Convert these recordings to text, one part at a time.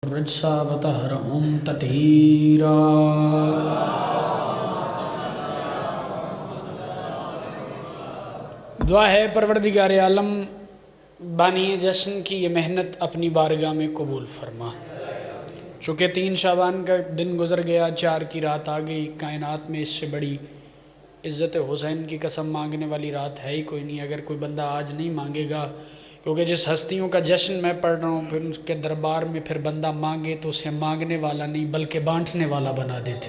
الرجس وطهرهم تطهيرا۔ دعا ہے پروردگار عالم بانی جشن کی یہ محنت اپنی بارگاہ میں قبول فرما۔ چونکہ 3 شعبان کا دن گزر گیا، 4 کی رات آ گئی، کائنات میں اس سے بڑی عزت حسین کی قسم مانگنے والی رات ہے ہی کوئی نہیں۔ اگر کوئی بندہ آج نہیں مانگے گا، کیونکہ جس ہستیوں کا جشن میں پڑھ رہا ہوں پھر اس کے دربار میں پھر بندہ مانگے تو اسے مانگنے والا نہیں بلکہ بانٹنے والا بنا دیتے۔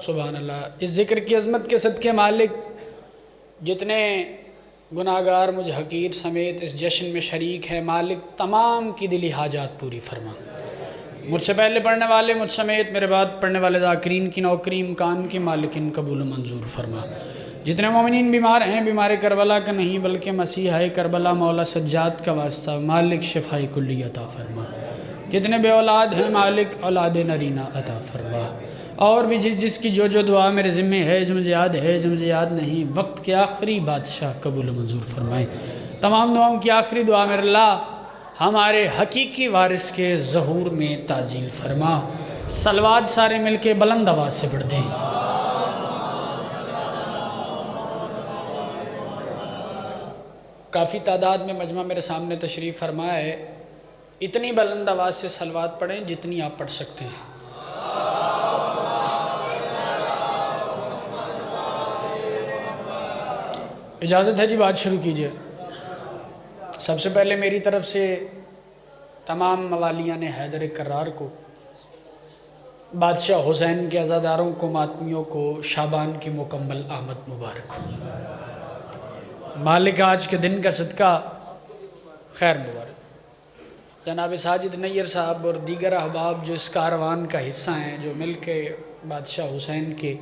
سبحان اللہ۔ اس ذکر کی عظمت کے صدقے مالک جتنے گناہگار مجھ حقیر سمیت اس جشن میں شریک ہے، مالک تمام کی دلی حاجات پوری فرما۔ مجھ سے پہلے پڑھنے والے، مجھ سمیت میرے بعد پڑھنے والے ذاکرین کی نوکری امکان کی مالک ان قبول و منظور فرما۔ جتنے مومنین بیمار ہیں، بیمار کربلا کا نہیں بلکہ مسیح کربلا مولا سجاد کا واسطہ، مالک شفاء کلی عطا فرما۔ جتنے بے اولاد ہیں مالک اولاد نرینہ عطا فرما۔ اور بھی جس کی جو دعا میرے ذمہ ہے، جو مجھے یاد ہے، جو مجھے یاد نہیں، وقت کے آخری بادشاہ قبول و منظور فرمائے۔ تمام دعاؤں کی آخری دعا میرے اللہ ہمارے حقیقی وارث کے ظہور میں تعزیل فرما۔ صلوات سارے مل کے بلند آواز سے پڑھ دیں۔ کافی تعداد میں مجمع میرے سامنے تشریف فرمایا ہے، اتنی بلند آواز سے صلوات پڑھیں جتنی آپ پڑھ سکتے ہیں۔ اجازت ہے جی، بات شروع کیجئے۔ سب سے پہلے میری طرف سے تمام موالیان حیدر کرار کو، بادشاہ حسین کے عزاداروں کو، ماتمیوں کو شعبان کی مکمل آمد مبارک ہو۔ مالک آج کے دن کا صدقہ خیر مبارک۔ جناب ساجد نیر صاحب اور دیگر احباب جو اس کاروان کا حصہ ہیں، جو مل کے بادشاہ حسین کے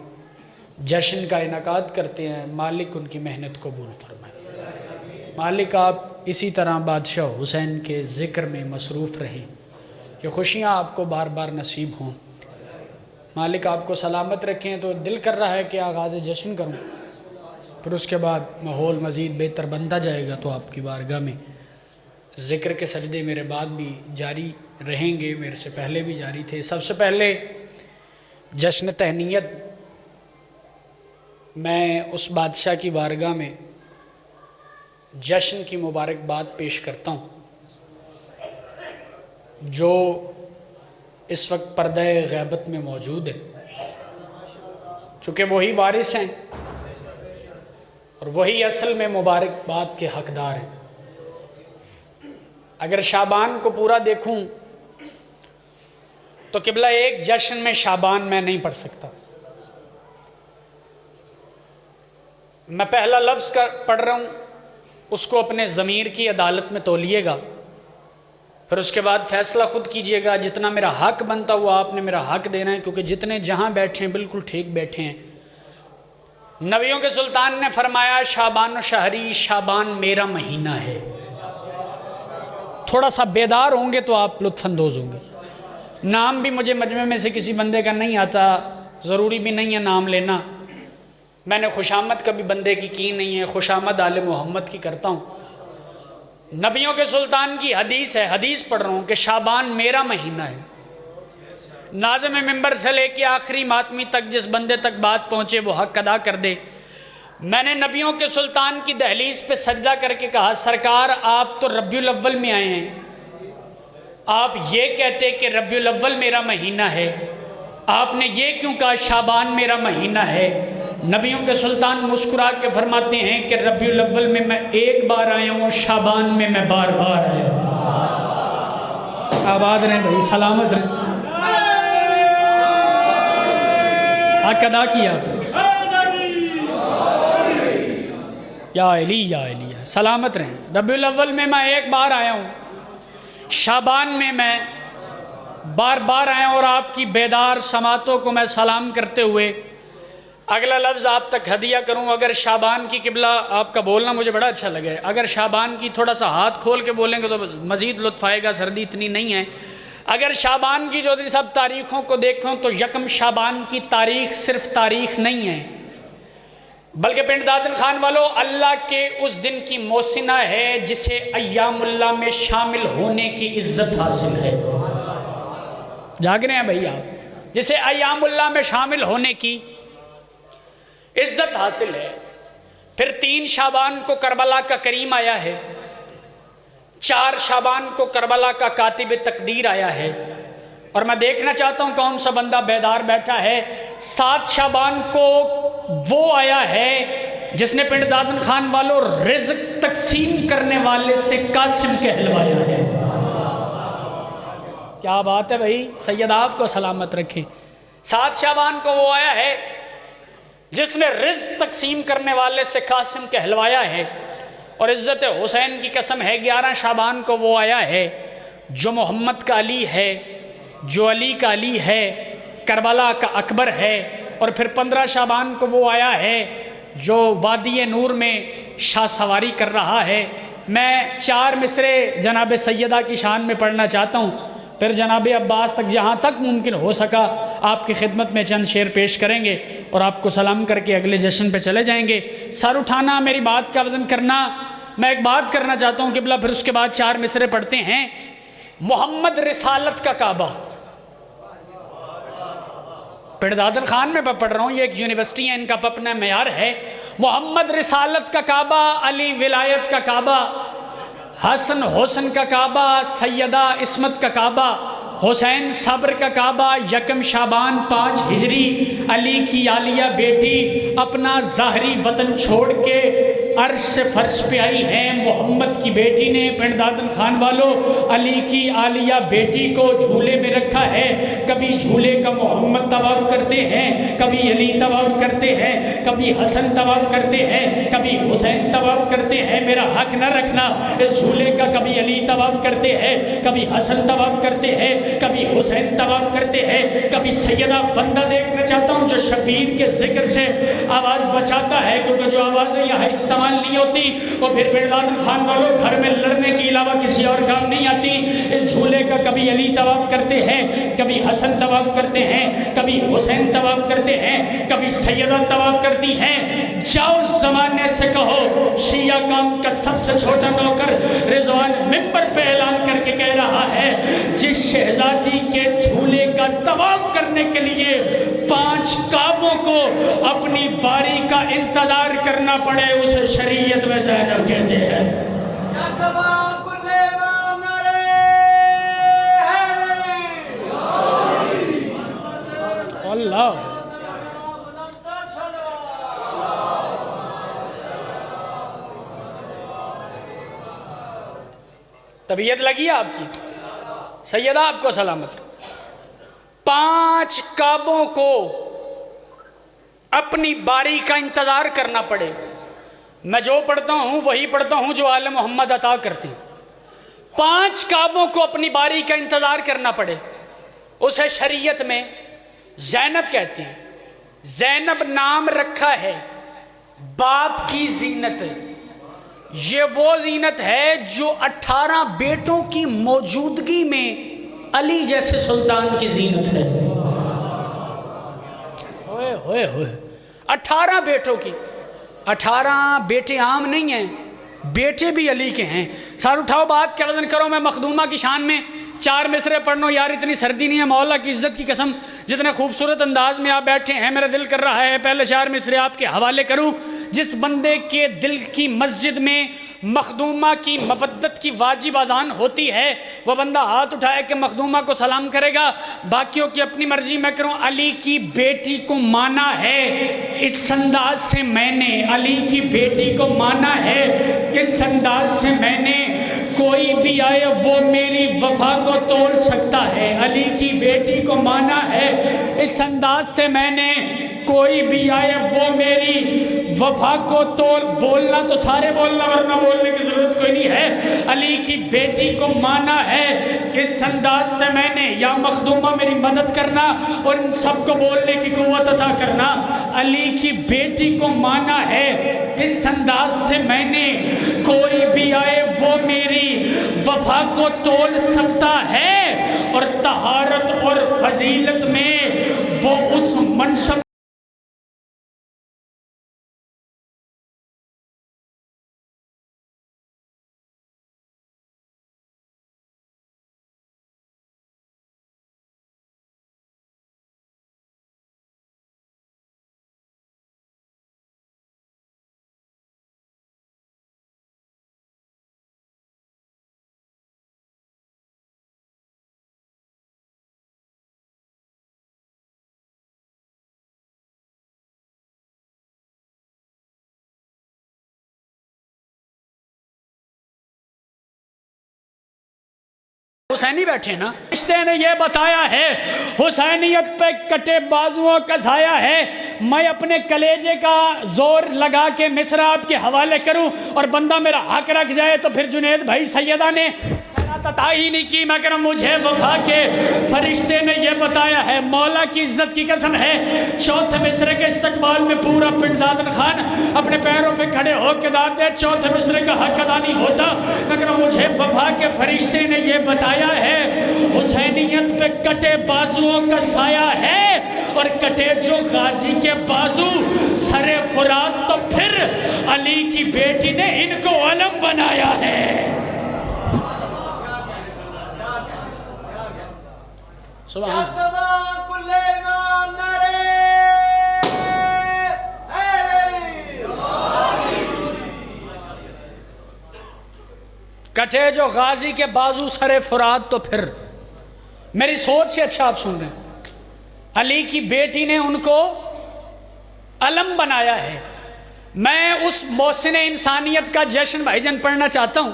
جشن کا انعقاد کرتے ہیں، مالک ان کی محنت قبول فرمائے۔ مالک آپ اسی طرح بادشاہ حسین کے ذکر میں مصروف رہیں کہ خوشیاں آپ کو بار بار نصیب ہوں۔ مالک آپ کو سلامت رکھیں۔ تو دل کر رہا ہے کہ آغاز جشن کروں، پھر اس کے بعد ماحول مزید بہتر بنتا جائے گا تو آپ کی بارگاہ میں ذکر کے سجدے میرے بعد بھی جاری رہیں گے، میرے سے پہلے بھی جاری تھے۔ سب سے پہلے جشن تہنیت میں اس بادشاہ کی بارگاہ میں جشن کی مبارکباد پیش کرتا ہوں جو اس وقت پردہ غیبت میں موجود ہے، چونکہ وہی وارث ہیں اور وہی اصل میں مبارکباد کے حقدار ہیں۔ اگر شعبان کو پورا دیکھوں تو قبلہ ایک جشن میں شعبان میں نہیں پڑھ سکتا۔ میں پہلا لفظ پڑھ رہا ہوں، اس کو اپنے ضمیر کی عدالت میں تولیے گا، پھر اس کے بعد فیصلہ خود کیجئے گا۔ جتنا میرا حق بنتا ہوا آپ نے میرا حق دینا ہے، کیونکہ جتنے جہاں بیٹھے ہیں بالکل ٹھیک بیٹھے ہیں۔ نبیوں کے سلطان نے فرمایا شعبان و شہری، شعبان میرا مہینہ ہے۔ تھوڑا سا بیدار ہوں گے تو آپ لطف اندوز ہوں گے۔ نام بھی مجھے مجمع میں سے کسی بندے کا نہیں آتا، ضروری بھی نہیں ہے نام لینا۔ میں نے خوشامد کبھی بندے کی نہیں ہے، خوشامد آل محمد کی کرتا ہوں۔ نبیوں کے سلطان کی حدیث ہے، حدیث پڑھ رہا ہوں کہ شعبان میرا مہینہ ہے۔ ناظم ممبر سے لے کے آخری ماتمی تک جس بندے تک بات پہنچے وہ حق ادا کر دے۔ میں نے نبیوں کے سلطان کی دہلیز پہ سجدہ کر کے کہا سرکار آپ تو ربیع الاول میں آئے ہیں، آپ یہ کہتے کہ ربیع الاول میرا مہینہ ہے، آپ نے یہ کیوں کہا شعبان میرا مہینہ ہے؟ نبیوں کے سلطان مسکرا کے فرماتے ہیں کہ ربیع الاول میں میں ایک بار آیا ہوں، شعبان میں میں بار بار آیا ہوں۔ آباد رہیں بھائی، سلامت رہیں۔ حق ادا کیا یا علی یا علی، سلامت رہیں۔ ربیع الاول میں میں ایک بار آیا ہوں، شعبان میں میں بار بار آیا ہوں، اور آپ کی بیدار سماعتوں کو میں سلام کرتے ہوئے اگلا لفظ آپ تک ہدیہ کروں۔ اگر شعبان کی قبلہ آپ کا بولنا مجھے بڑا اچھا لگے، اگر شعبان کی تھوڑا سا ہاتھ کھول کے بولیں گے تو مزید لطف آئے گا، سردی اتنی نہیں ہے۔ اگر شعبان کی جو سب تاریخوں کو دیکھوں تو یکم شعبان کی تاریخ صرف تاریخ نہیں ہے، بلکہ پنڈ دادن خان والوں، اللہ کے اس دن کی موسنہ ہے جسے ایام اللہ میں شامل ہونے کی عزت حاصل ہے۔ جاگ رہے ہیں بھئی آپ؟ جسے ایام اللہ میں شامل ہونے کی عزت حاصل ہے۔ پھر 3 شعبان کو کربلا کا کریم آیا ہے، 4 شعبان کو کربلا کا کاتب تقدیر آیا ہے، اور میں دیکھنا چاہتا ہوں کون سا بندہ بیدار بیٹھا ہے۔ 7 شعبان کو وہ آیا ہے جس نے پنڈ دادن خان والوں رزق تقسیم کرنے والے سے قاسم کہلوایا ہے۔ کیا بات ہے بھائی، سید آپ کو سلامت رکھے۔ 7 شعبان کو وہ آیا ہے جس نے رزق تقسیم کرنے والے سے قاسم کہلوایا ہے، اور عزت حسین کی قسم ہے 11 شعبان کو وہ آیا ہے جو محمد کا علی ہے، جو علی کا علی ہے، کربلا کا اکبر ہے، اور پھر 15 شعبان کو وہ آیا ہے جو وادی نور میں شاہ سواری کر رہا ہے۔ میں 4 مصرے جناب سیدہ کی شان میں پڑھنا چاہتا ہوں، پھر جناب عباس تک جہاں تک ممکن ہو سکا آپ کی خدمت میں چند شعر پیش کریں گے اور آپ کو سلام کر کے اگلے جشن پہ چلے جائیں گے۔ سر اٹھانا، میری بات کا وزن کرنا۔ میں ایک بات کرنا چاہتا ہوں قبلہ، پھر اس کے بعد 4 مصرے پڑھتے ہیں۔ محمد رسالت کا کعبہ، پنڈ دادن خان میں پڑھ رہا ہوں، یہ ایک یونیورسٹی ہے، ان کا اپنا معیار ہے۔ محمد رسالت کا کعبہ، علی ولایت کا کعبہ، حسن حسن کا کعبہ، سیدہ عصمت کا کعبہ، حسین صبر کا کعبہ، 1 شعبان 5 ہجری، علی کی عالیہ بیٹی اپنا ظاہری وطن چھوڑ کے عرش سے فرش پہ آئی ہیں۔ محمد کی بیٹی نے، پنڈ دادن خان والوں، علی کی عالیہ بیٹی کو جھولے میں رکھا ہے۔ کبھی جھولے کا محمد طواف کرتے ہیں، کبھی علی طواف کرتے ہیں، کبھی حسن طواف کرتے ہیں، کبھی حسین طواف کرتے ہیں۔ میرا حق نہ رکھنا اس جھولے کا، کبھی علی طواف کرتے ہیں، کبھی حسن طواف کرتے ہیں، کبھی حسین طواف کرتے ہیں، کبھی سیدہ بندہ دیکھنا چاہتا ہوں جو شبیر کے ذکر سے آواز بچاتا ہے، کیونکہ جو آوازیں یہاں استعمال نہیں ہوتی وہ پھر پنڈ دادن خان والوں گھر میں لڑنے کے علاوہ کسی اور کام نہیں آتی۔ اس جھولے کا کبھی علی طواف کرتے ہیں، کبھی حسن طواف کرتے ہیں، کبھی حسین طواف کرتے ہیں، کبھی سیدہ طواف کرتی ہیں۔ جاؤ زمانے سے کہو شیعہ قوم کا سب سے چھوٹا نوکر رضوان منبر پہ اعلان کر کے کہہ رہا ہے جس شہزادی کے جھولے کا طواف کرنے کے لیے 5 کعبوں کو اپنی باری کا انتظار کرنا پڑے اسے شریعت میں زینب کہتے ہیں۔ اللہ طبیعت لگی آپ کی؟ سیدہ آپ کو سلامت۔ 5 کعبوں کو اپنی باری کا انتظار کرنا پڑے۔ میں جو پڑھتا ہوں وہی پڑھتا ہوں جو آل محمد عطا کرتے ہیں۔ 5 کعبوں کو اپنی باری کا انتظار کرنا پڑے، اسے شریعت میں زینب کہتے ہیں۔ زینب نام رکھا ہے باپ کی زینت، یہ وہ زینت ہے جو 18 بیٹوں کی موجودگی میں علی جیسے سلطان کی زینت ہے۔ ہوئے ہوئے ہوئے 18 بیٹوں کی، 18 بیٹے عام نہیں ہیں، بیٹے بھی علی کے ہیں۔ سار اٹھاؤ، بات کا وزن کرو۔ میں مخدومہ کی شان میں 4 مصرے پڑھنا یار، اتنی سردی نہیں ہے، مولا کی عزت کی قسم جتنے خوبصورت انداز میں آپ بیٹھے ہیں میرا دل کر رہا ہے پہلے 4 مصرے آپ کے حوالے کروں۔ جس بندے کے دل کی مسجد میں مخدومہ کی مودت کی واجب اذان ہوتی ہے وہ بندہ ہاتھ اٹھائے کہ مخدومہ کو سلام کرے گا، باقیوں کی اپنی مرضی میں کروں۔ علی کی بیٹی کو مانا ہے اس انداز سے میں نے، علی کی بیٹی کو مانا ہے اس انداز سے میں نے، کوئی بھی آئے وہ میری وفا کو توڑ سکتا ہے۔ علی کی بیٹی کو مانا ہے اس انداز سے میں نے، کوئی بھی آئے وہ میری وفا کو توڑ۔ بولنا تو سارے بولنا، ورنہ بولنے کی ضرورت کوئی نہیں ہے۔ علی کی بیٹی کو مانا ہے اس انداز سے میں نے، یا مخدومہ میری مدد کرنا اور ان سب کو بولنے کی قوت عطا کرنا۔ علی کی بیٹی کو مانا ہے اس انداز سے میں نے، کوئی بھی آئے وہ میری وفا کو توڑ سکتا ہے، اور طہارت اور فضیلت میں وہ اس منصب حسینی بیٹھے نا. رشتے نے یہ بتایا ہے حسینیت پہ کٹے بازوؤں کا سایہ ہے. میں اپنے کلیجے کا زور لگا کے مصرع آپ کے حوالے کروں اور بندہ میرا حق رکھ جائے تو پھر جنید بھائی سیدہ نے عطا ہی نہیں کی مگر مجھے وفا کے فرشتے نے یہ بتایا ہے. مولا کی عزت کی قسم ہے چوتھے مصرے کے استقبال میں پورا پنڈ دادن خان اپنے پیروں پہ کھڑے ہو کے داد دے چوتھے مصرے کا حق ادا نہیں ہوتا مگر مجھے وفا کے فرشتے نے یہ بتایا ہے حسینیت پہ کٹے بازوؤں کا سایہ ہے اور کٹے جو غازی کے بازو سر فرات تو پھر علی کی بیٹی نے ان کو علم بنایا ہے. سبحان کٹے جو غازی کے بازو سر فرات تو پھر میری سوچ سے اچھا آپ سن رہے ہیں علی کی بیٹی نے ان کو علم بنایا ہے. میں اس محسن انسانیت کا جشن بھائی جان پڑھنا چاہتا ہوں.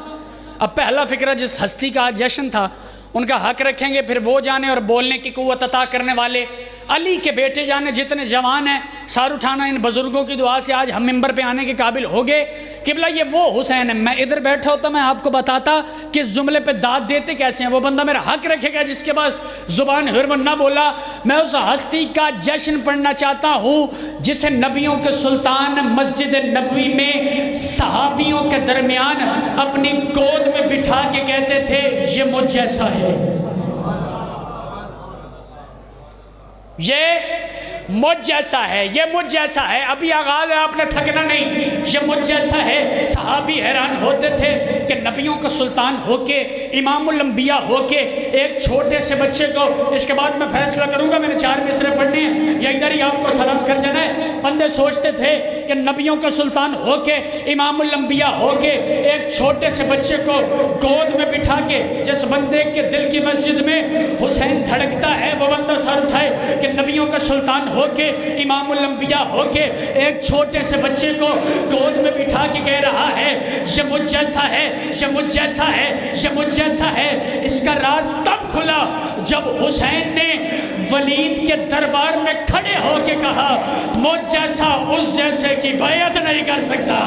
اب پہلا فکرہ جس ہستی کا جشن تھا ان کا حق رکھیں گے پھر وہ جانے اور بولنے کی قوت عطا کرنے والے علی کے بیٹے جانے جتنے جوان ہیں سار اٹھانا ان بزرگوں کی دعا سے آج ہم ممبر پہ آنے کے قابل ہو گئے. قبلہ یہ وہ حسین ہے. میں ادھر بیٹھا ہوتا میں آپ کو بتاتا کہ اس جملے پہ داد دیتے کیسے ہیں. وہ بندہ میرا حق رکھے گا جس کے بعد زبان ہر نہ بولا. میں اس ہستی کا جشن پڑھنا چاہتا ہوں جسے نبیوں کے سلطان مسجد نبوی میں صحابیوں کے درمیان اپنی گود میں بٹھا کے کہتے تھے یہ مجھ جیسا ہے یہ مجھ جیسا ہے یہ مجھ جیسا ہے. ابھی آغاز ہے آپ نے تھکنا نہیں. یہ مجھ جیسا ہے. صحابی حیران ہوتے تھے کہ نبیوں کا سلطان ہو کے امام الانبیاء ہو کے ایک چھوٹے سے بچے کو اس کے بعد میں فیصلہ کروں گا میں نے 4 مصرے پڑھنے ہیں یا ادھر ہی آپ کو سلام کر دینا ہے. بندے سوچتے تھے کہ نبیوں کا سلطان ہو کے امام الانبیاء ہو کے ایک چھوٹے سے بچے کو گود میں بٹھا کے جس بندے کے دل کی مسجد میں حسین دھڑکتا ہے وہ بندہ سر اٹھائے کہ نبیوں کا سلطان ہو کے امام الانبیاء ہو کے ایک چھوٹے سے بچے کو گود میں بٹھا کے کہہ رہا ہے یہ مجھ جیسا ہے یہ مجھ جیسا ہے یہ مجھ جیسا ہے. اس کا راز تب کھلا جب حسین نے ولید کے دربار میں کھڑے ہو کے کہا مجھ جیسا اس جیسے کی بیعت نہیں کر سکتا.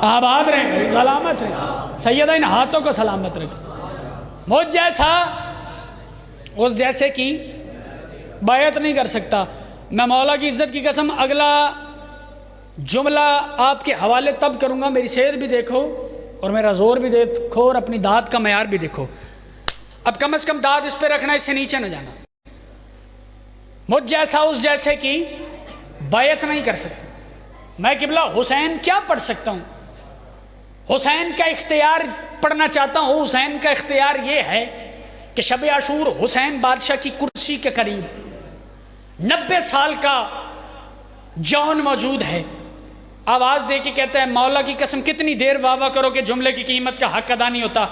آباد رہیں سلامت رہیں سیدہ ان ہاتھوں کو سلامت رکھیں. مجھ جیسا اس جیسے کی بیعت نہیں کر سکتا. میں مولا کی عزت کی قسم اگلا جملہ آپ کے حوالے تب کروں گا. میری صحت بھی دیکھو اور میرا زور بھی دیکھو اور اپنی داد کا معیار بھی دیکھو. اب کم از کم داد اس پہ رکھنا اس سے نیچے نہ جانا. مجھ جیسا اس جیسے کی بیعت نہیں کر سکتا. میں قبلہ حسین کیا پڑھ سکتا ہوں. حسین کا اختیار پڑھنا چاہتا ہوں. حسین کا اختیار یہ ہے کہ شب عاشور حسین بادشاہ کی کرسی کے قریب 90 سال کا جون موجود ہے. آواز دے کے کہتا ہے مولا کی قسم کتنی دیر واہ واہ کرو کہ جملے کی قیمت کا حق ادا نہیں ہوتا.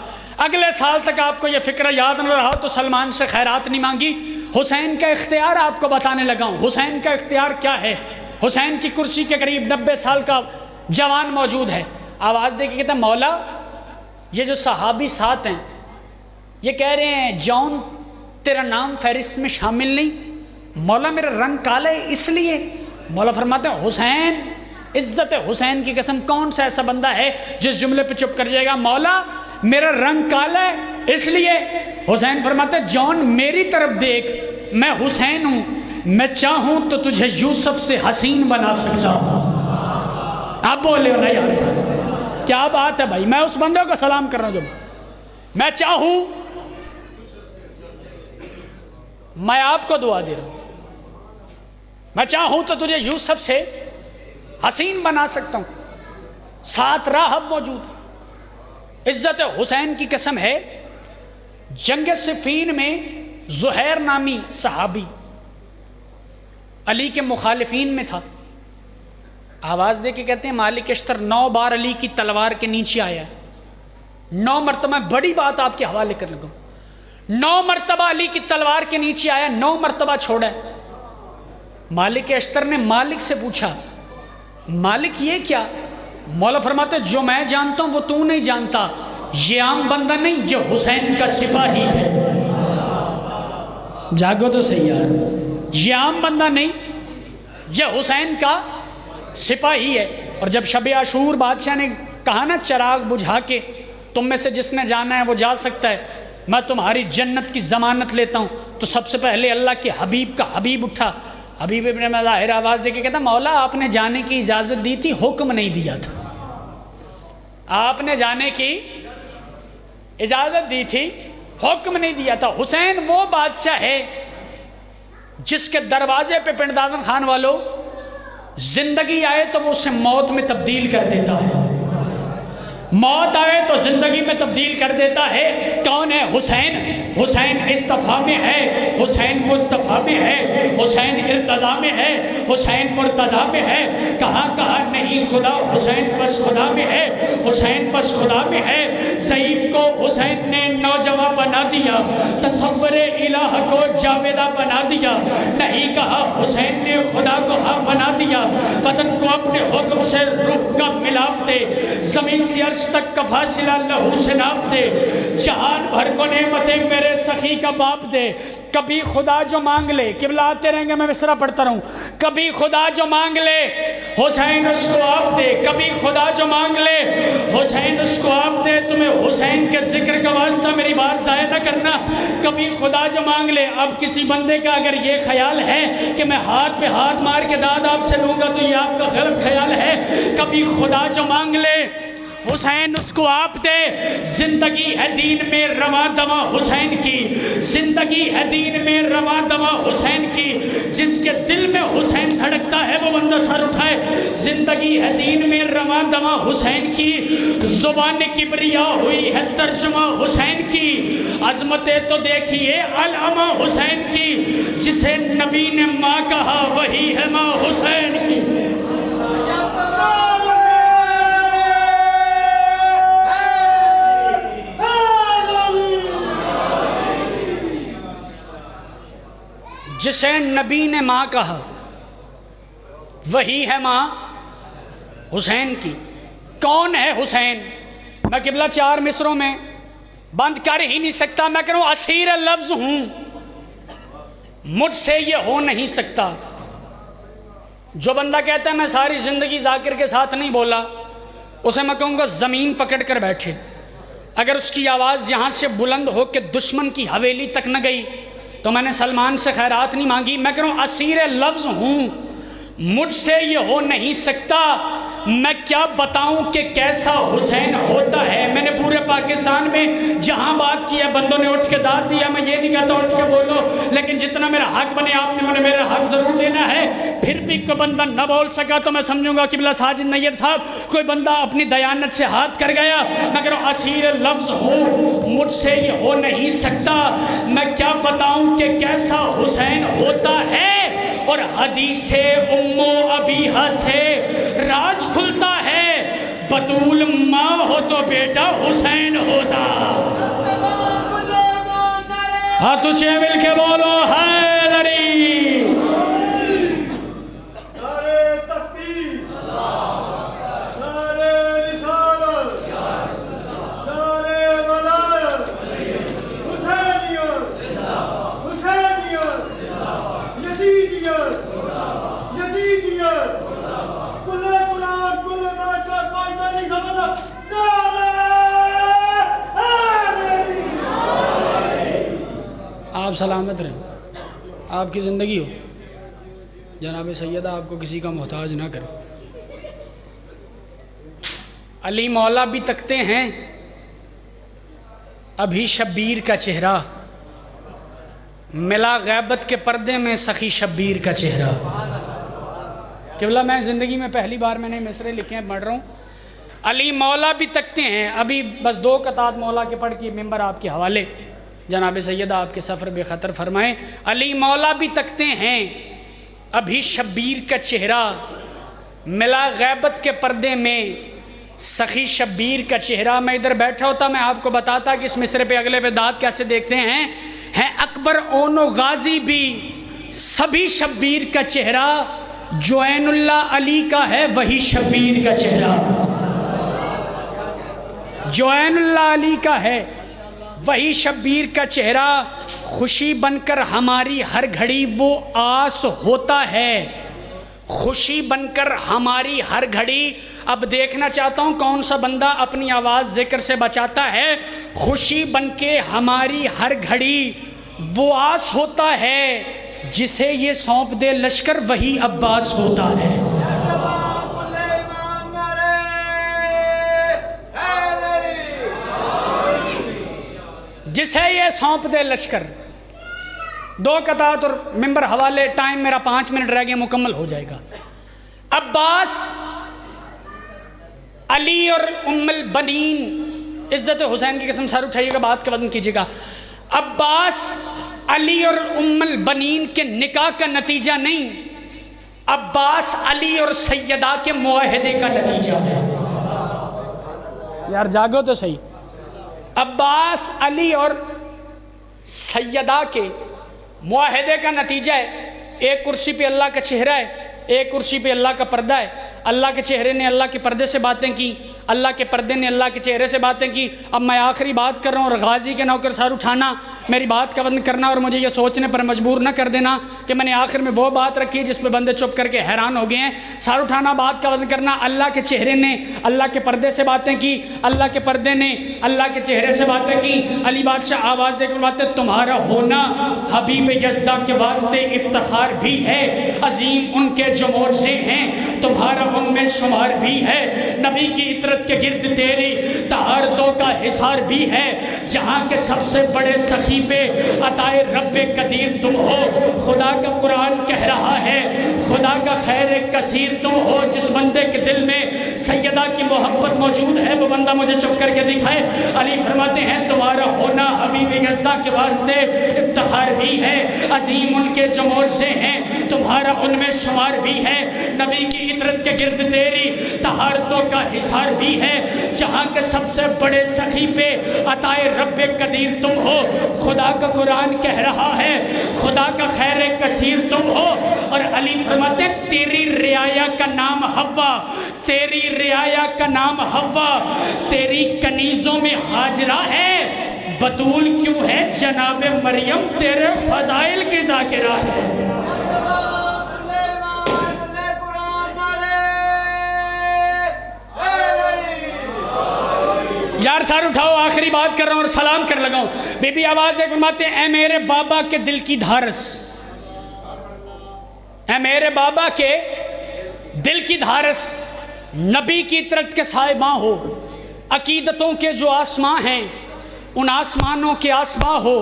اگلے سال تک آپ کو یہ فکرہ یاد نہ رہا تو سلمان سے خیرات نہیں مانگی. حسین کا اختیار آپ کو بتانے لگا ہوں. حسین کا اختیار کیا ہے. حسین کی کرسی کے قریب 90 سال کا جوان موجود ہے. آواز دے کے کہتا ہے مولا یہ جو صحابی ساتھ ہیں یہ کہہ رہے ہیں جون تیرا نام فہرست میں شامل نہیں. مولا میرا رنگ کالا ہے اس لیے. مولا فرماتے ہیں حسین عزت حسین کی قسم کون سا ایسا بندہ ہے جس جملے پہ چپ کر جائے گا. مولا میرا رنگ کالا ہے اس لیے. حسین فرماتے ہیں جون میری طرف دیکھ میں حسین ہوں میں چاہوں تو تجھے یوسف سے حسین بنا سکتا ہوں. آپ بولے ہو نا یار صاحب کیا بات ہے بھائی. میں اس بندے کو سلام کر رہا ہوں جو میں چاہوں. میں آپ کو دعا دے رہا ہوں میں چاہوں تو تجھے یوسف سے حسین بنا سکتا ہوں. 7 راہب موجود. عزت حسین کی قسم ہے جنگ صفین میں زہیر نامی صحابی علی کے مخالفین میں تھا. آواز دے کے کہتے ہیں مالک اشتر 9 بار علی کی تلوار کے نیچے آیا. 9 مرتبہ بڑی بات آپ کے حوالے کر لگا. 9 مرتبہ علی کی تلوار کے نیچے آیا 9 مرتبہ چھوڑا. مالک اشتر نے مالک سے پوچھا مالک یہ کیا. مولا فرماتے جو میں جانتا ہوں وہ تو نہیں جانتا. یہ عام بندہ نہیں، یہ حسین کا سپاہی ہے۔ جاگو تو صحیح یار، یہ عام بندہ نہیں، یہ حسین کا سپاہی ہے۔ اور جب شب عاشور بادشاہ نے کہا نا چراغ بجھا کے تم میں سے جس نے جانا ہے وہ جا سکتا ہے، میں تمہاری جنت کی ضمانت لیتا ہوں، تو سب سے پہلے اللہ کے حبیب کا حبیب اٹھا، حبیب ابن مظاہر آواز دے کے کہتا مولا آپ نے جانے کی اجازت دی تھی، حکم نہیں دیا تھا۔ آپ نے جانے کی اجازت دی تھی، حکم نہیں دیا تھا۔ حسین وہ بادشاہ ہے جس کے دروازے پہ پنڈدادن خان والوں زندگی آئے تو وہ اسے موت میں تبدیل کر دیتا ہے، موت آئے تو زندگی میں تبدیل کر دیتا ہے۔ کون ہے؟ حسین۔ حسین اصطفیٰ میں ہے، حسین مصطفیٰ میں ہے، حسین ارتضیٰ میں ہے، حسین مرتضیٰ میں ہے۔ کہاں کہاں نہیں خدا، حسین بس خدا میں ہے، حسین بس خدا میں ہے۔ ضعیف کو حسین نے نوجوان بنا دیا، تصور الہ کو جاویدہ بنا دیا۔ نہیں کہا حسین نے خدا کو ہاں بنا دیا، بدن کو اپنے حکم سے روح کا ملاپ دے، زمین سے عرش تک کا فاصلہ لہو سے ناپ دے، جہان بھر کو نعمتیں میرے سخی کا باپ دے۔ کبھی خدا جو مانگ لے، قبلہ آتے رہیں گے میں مصرع پڑھتا رہوں، کبھی خدا جو مانگ لے حسین اس کو آپ دے، کبھی خدا جو مانگ لے حسین اس کو آپ دے۔ تمہیں حسین کے ذکر کا واسطہ میری بات ضائع نہ کرنا، کبھی خدا جو مانگ لے۔ اب کسی بندے کا اگر یہ خیال ہے کہ میں ہاتھ پہ ہاتھ مار کے داد آپ سے لوں گا تو یہ آپ کا غلط خیال ہے۔ کبھی خدا جو مانگ لے حسین اس کو آپ دے۔ زندگی ہے دین میں رواں دواں حسین کی، زندگی ہے دین میں رواں دواں حسین کی، جس کے دل میں حسین دھڑکتا ہے وہ بندہ سر اٹھائے۔ زندگی ہے دین میں رواں دواں حسین کی، زبان کبریا ہوئی ہے ترجمہ حسین کی، عظمتیں تو دیکھیے علامہ حسین کی، جسے نبی نے ماں کہا وہی ہے ماں حسین کی۔ جسے نبی نے ماں کہا وہی ہے ماں حسین کی۔ کون ہے حسین؟ میں قبلہ 4 مصروں میں بند کر ہی نہیں سکتا، میں کہوں اسیر لفظ ہوں، مجھ سے یہ ہو نہیں سکتا۔ جو بندہ کہتا ہے میں ساری زندگی ذاکر کے ساتھ نہیں بولا، اسے میں کہوں گا زمین پکڑ کر بیٹھے۔ اگر اس کی آواز یہاں سے بلند ہو کہ دشمن کی حویلی تک نہ گئی تو میں نے سلمان سے خیرات نہیں مانگی۔ میں کہوں اسیر لفظ ہوں، مجھ سے یہ ہو نہیں سکتا۔ میں کیا بتاؤں کہ کیسا حسین ہوتا ہے۔ میں نے پورے پاکستان میں جہاں بات کی ہے بندوں نے اٹھ کے داد دیا، میں یہ نہیں کہتا اٹھ کے بولو، لیکن جتنا میرا حق بنے آپ نے میرا حق ضرور دینا ہے۔ پھر بھی کوئی بندہ نہ بول سکا تو میں سمجھوں گا قبلہ ساجد نیت صاحب کوئی بندہ اپنی دیانت سے ہاتھ کر گیا۔ میں کہہ رہا ہوں اسیر لفظ ہوں، مجھ سے یہ ہو نہیں سکتا۔ میں کیا بتاؤں کہ کیسا حسین ہوتا ہے، اور حدیث ام ابیہا سے راز کھلتا ہے، بطول ماں ہو تو بیٹا حسین ہوتا۔ ہاں تجھے مل کے بولو حیدری۔ آپ سلامت رہیں، آپ کی زندگی ہو، جناب سیدہ آپ کو کسی کا محتاج نہ کرے۔ علی مولا بھی تکتے ہیں ابھی شبیر کا چہرہ، ملا غیبت کے پردے میں سخی شبیر کا چہرہ۔ قبلہ میں زندگی میں پہلی بار میں نے مصرے لکھے ہیں، پڑھ رہا ہوں۔ علی مولا بھی تکتے ہیں، ابھی بس 2 قطعات مولا کے پڑھ کے ممبر آپ کے حوالے، جناب سیدہ آپ کے سفر بے خطر فرمائیں۔ علی مولا بھی تکتے ہیں ابھی شبیر کا چہرہ، ملا غیبت کے پردے میں سخی شبیر کا چہرہ۔ میں ادھر بیٹھا ہوتا میں آپ کو بتاتا کہ اس مصرے پہ اگلے پہ داد کیسے دیکھتے ہیں۔ ہے اکبر اون و غازی بھی سبھی شبیر کا چہرہ، جو عین اللہ علی کا ہے وہی شبیر کا چہرہ۔ جو عین اللہ علی کا ہے وہی شبیر کا چہرہ، خوشی بن کر ہماری ہر گھڑی وہ آس ہوتا ہے، خوشی بن کر ہماری ہر گھڑی۔ اب دیکھنا چاہتا ہوں کون سا بندہ اپنی آواز ذکر سے بچاتا ہے۔ خوشی بن کے ہماری ہر گھڑی وہ آس ہوتا ہے، جسے یہ سونپ دے لشکر وہی عباس ہوتا ہے۔ جسے یہ سونپ دے لشکر، دو قطعات اور ممبر حوالے، ٹائم میرا 5 منٹ رہ گئے، مکمل ہو جائے گا۔ عباس علی اور ام البنین، عزت حسین کی قسم سر اٹھائیے گا، بات کا وزن کیجیے گا۔ عباس علی اور ام البنین کے نکاح کا نتیجہ نہیں، عباس علی اور سیدہ کے معاہدے کا نتیجہ ہے۔ یار جاگو تو صحیح۔ عباس علی اور سیدہ کے معاہدے کا نتیجہ ہے۔ ایک کرسی پہ اللہ کا چہرہ ہے، ایک کرسی پہ اللہ کا پردہ ہے۔ اللہ کے چہرے نے اللہ کے پردے سے باتیں کی، اللہ کے پردے نے اللہ کے چہرے سے باتیں کی۔ اب میں آخری بات کر رہا ہوں، اور غازی کے نوکر سار اٹھانا، میری بات کا وزن کرنا، اور مجھے یہ سوچنے پر مجبور نہ کر دینا کہ میں نے آخر میں وہ بات رکھی جس پہ بندے چپ کر کے حیران ہو گئے ہیں۔ سار اٹھانا، بات کا وزن کرنا۔ اللہ کے چہرے نے اللہ کے پردے سے باتیں کی، اللہ کے پردے نے اللہ کے چہرے سے باتیں کی۔ علی بادشاہ آواز دے کر باتیں، تمہارا ہونا حبیب یزداں کے واسطے افتخار بھی ہے، عظیم ان کے جو معجزے ہیں تمہارا ان میں شمار بھی ہے، نبی کی عطرت کے گرد تیری طہارتوں کا حصار بھی ہے، جہاں کے سب سے بڑے سخی پہ عطائے رب قدیر تم ہو، خدا کا قرآن کہہ رہا ہے خدا کا خیر کثیر تم ہو۔ جس بندے کے دل میں سیدہ کی محبت موجود ہے وہ بندہ مجھے چپ کر کے دکھائے۔ علی فرماتے ہیں تمہارا ہونا حبیب یزداں کے واسطے افتخار بھی ہے، عظیم ان کے جو معجزے ہیں تمہارا ان میں شمار بھی ہے، نبی کی عطرت کے گرد تیری طہارتوں کا حصار بھی ہے، جہاں کے سب سے بڑے سخی پہ عطائے رب قدیر تم ہو۔ خدا کا قرآن کہہ رہا ہے خدا کا خیر کثیر تم ہو۔ اور علی فرماتے ہیں تیری رعایا کا نام حوا، تیری رعایا کا نام حوا، تیری کنیزوں میں حاجرہ ہے، بطول کیوں ہے جناب مریم تیرے فضائل کی ذاکرہ ہے۔ یار سار اٹھاؤ، آخری بات کر رہا ہوں اور سلام کر لگاؤں۔ بی بی آواز دے فرماتے ہیں اے میرے بابا کے دل کی دھارس، اے میرے بابا کے دل کی دھارس، نبی کی عطرت کے سائباں ہو، عقیدتوں کے جو آسماں ہیں ان آسمانوں کے آسماں ہو۔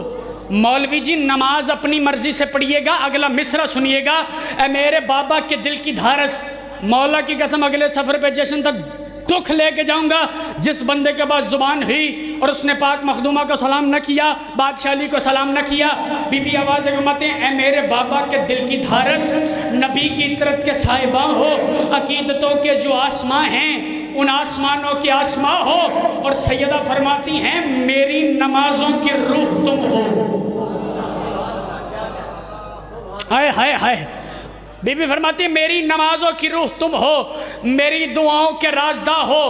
مولوی جی نماز اپنی مرضی سے پڑھیے گا، اگلا مصرع سنیے گا، اے میرے بابا کے دل کی دھارس، مولا کی قسم اگلے سفر پہ جشن تک دکھ لے کے جاؤں گا جس بندے کے پاس زبان ہوئی اور اس نے پاک مخدومہ کو سلام نہ کیا، بادشاہ علی کو سلام نہ کیا۔ بی بی آواز فرماتے ہیں اے میرے بابا کے دل کی دھارس، نبی کی عطرت کے سائباں ہو، عقیدتوں کے جو آسماں ہیں ان آسمانوں کے آسماں ہو۔ اور سیدہ فرماتی ہیں میری نمازوں کی روح تم ہو۔ ہائے ہائے ہائے، بی بی فرماتی میری نمازوں کی روح تم ہو، میری دعاؤں کے رازداں ہو۔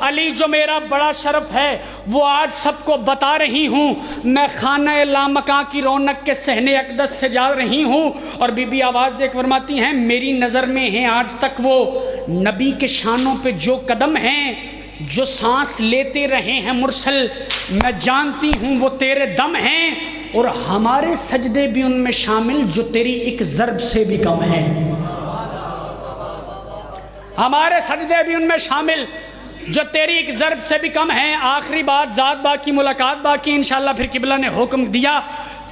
علی جو میرا بڑا شرف ہے وہ آج سب کو بتا رہی ہوں، میں خانہ لامکاں کی رونق کے صحن اقدس سے جا رہی ہوں۔ اور بی بی آواز دیکھ فرماتی ہیں میری نظر میں ہیں آج تک وہ نبی کے شانوں پہ جو قدم ہیں، جو سانس لیتے رہے ہیں مرسل، میں جانتی ہوں وہ تیرے دم ہیں، اور ہمارے سجدے بھی ان میں شامل جو تیری ایک ضرب سے بھی کم ہیں، ہمارے سجدے بھی ان میں شامل جو تیری ایک ضرب سے بھی کم ہیں۔ آخری بات، ذات باقی ملاقات باقی، انشاءاللہ پھر قبلہ نے حکم دیا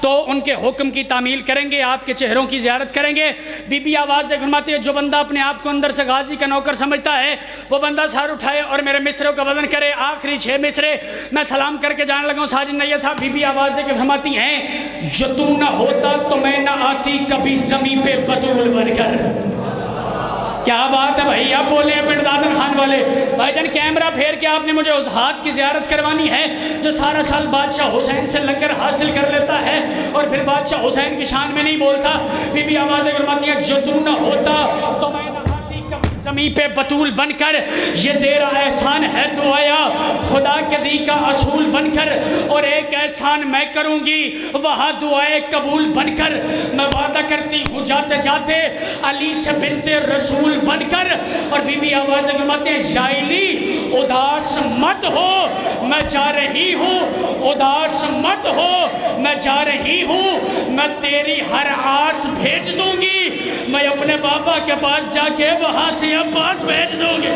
تو ان کے حکم کی تعمیل کریں گے، آپ کے چہروں کی زیارت کریں گے۔ بی بی آواز دے فرماتی ہے جو بندہ اپنے آپ کو اندر سے غازی کا نوکر سمجھتا ہے وہ بندہ سار اٹھائے اور میرے مصروں کا وزن کرے۔ آخری 6 مصرے میں سلام کر کے جانے لگا ہوں۔ ساجد نیہ صاحب بی بی آواز دے کے فرماتی ہیں جو تو نہ ہوتا تو میں نہ آتی کبھی زمین پہ بطول بن کر۔ کیا بات ہے بھائی، اب بولے ہیں پنڈ دادن خان والے بھائی جان، کیمرہ پھیر کے آپ نے مجھے اس ہاتھ کی زیارت کروانی ہے جو سارا سال بادشاہ حسین سے لنگر حاصل کر لیتا ہے اور پھر بادشاہ حسین کی شان میں نہیں بولتا۔ بی بی آواز فرماتی ہے جو تو نہ ہوتا تو میں نہ آتی کبھی زمین پہ بطول بن کر یہ تیرا احسان ہے تو آیا خدا کے دی کا اصول بن کر اور ایک احسان میں کروں گی وہاں دعائے قبول بن کر میں وعدہ کرتی ہوں جاتے جاتے علی سے بنت رسول بن کر اور بی بی آواز فرماتے ہیں جائلی اداس مت ہو میں جا رہی ہوں اداس مت ہو میں جا رہی ہوں میں تیری ہر آس بھیج دوں گی میں اپنے بابا کے پاس جا کے وہاں سے عباس بھیج دوں گی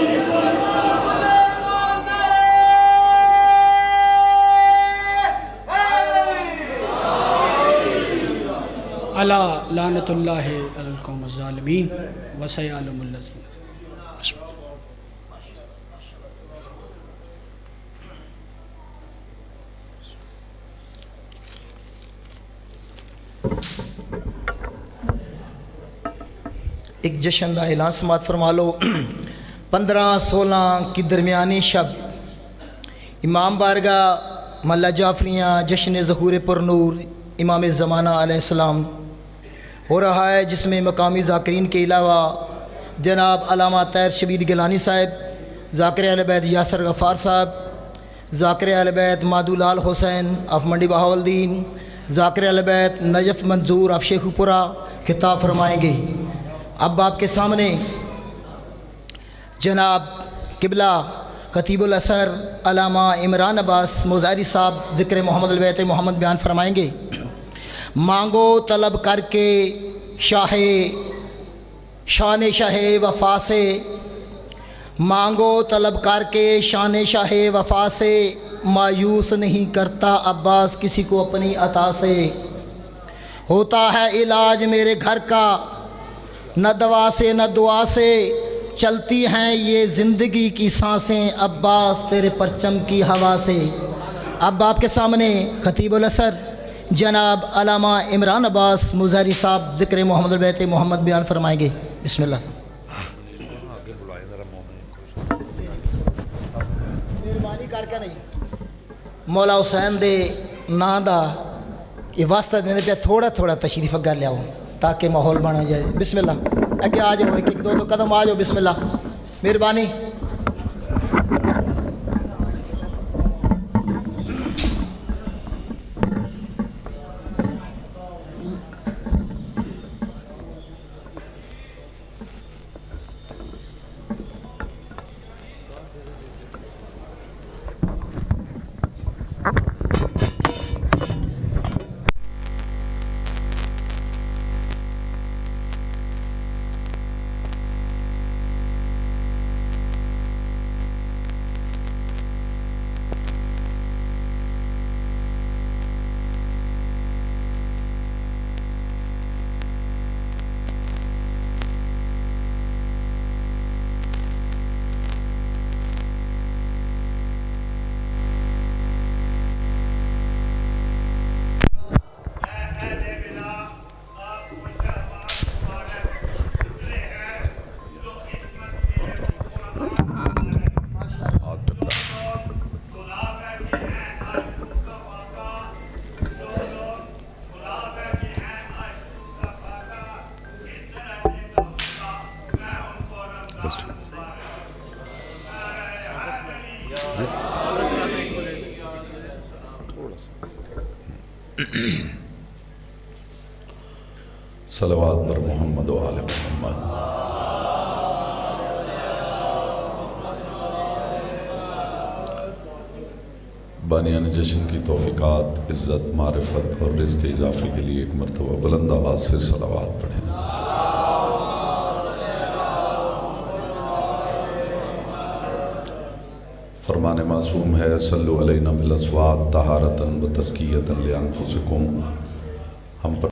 الا لعنت اللہ علی القوم الظالمین وسیعلم الذین ایک جشن دا اعلان سماعت فرما لو 15-16 کی درمیانی شب امام بارگاہ ملا جعفریاں جشن ظہور پر نور امام زمانہ علیہ السلام ہو رہا ہے، جس میں مقامی ذاکرین کے علاوہ جناب علامہ طاہر شبیر گیلانی صاحب، ذاکر اہل بیت یاسر غفار صاحب، ذاکر اہل بیت مادو لال حسین آف منڈی بہاولدین، ذاکر اہل بیت نجف منظور آف شیخو پورہ خطاب فرمائیں گے۔ اب آپ کے سامنے جناب قبلہ خطیب الاثر علامہ عمران عباس مظاہری صاحب ذکر محمد البیت محمد بیان فرمائیں گے۔ مانگو طلب کر کے شان شاہ وفا سے، مانگو طلب کر کے شان شاہ وفا سے، مایوس نہیں کرتا عباس کسی کو اپنی عطا سے، ہوتا ہے علاج میرے گھر کا نہ دوا سے نہ دعا سے، چلتی ہیں یہ زندگی کی سانسیں عباس تیرے پرچم کی ہوا سے۔ اب آپ کے سامنے خطیب الاثر جناب علامہ عمران عباس مظاہری صاحب ذکر محمد البیت محمد بیان فرمائیں گے۔ بسم اللہ۔ مہربانی کر کے نہیں مولا حسین دے نا دا یہ واسطہ دینے پہ تھوڑا تھوڑا تشریف اگر لے آؤ تاکہ ماحول بنا جائے۔ بسم اللہ، اگے آ جاؤ، ایک دو قدم آ جاؤ۔ بسم اللہ، مہربانی۔ صلوات بر محمد و آل محمد۔ بانیان جشن کی توفیقات، عزت، معرفت اور رزق اضافی کے لیے ایک مرتبہ بلند آواز سے صلوات پڑھیں۔ فرمان معصوم ہے صلو علینا بالاصوات طہارتاً و تزکیۃً لانفسکم۔ ہم پر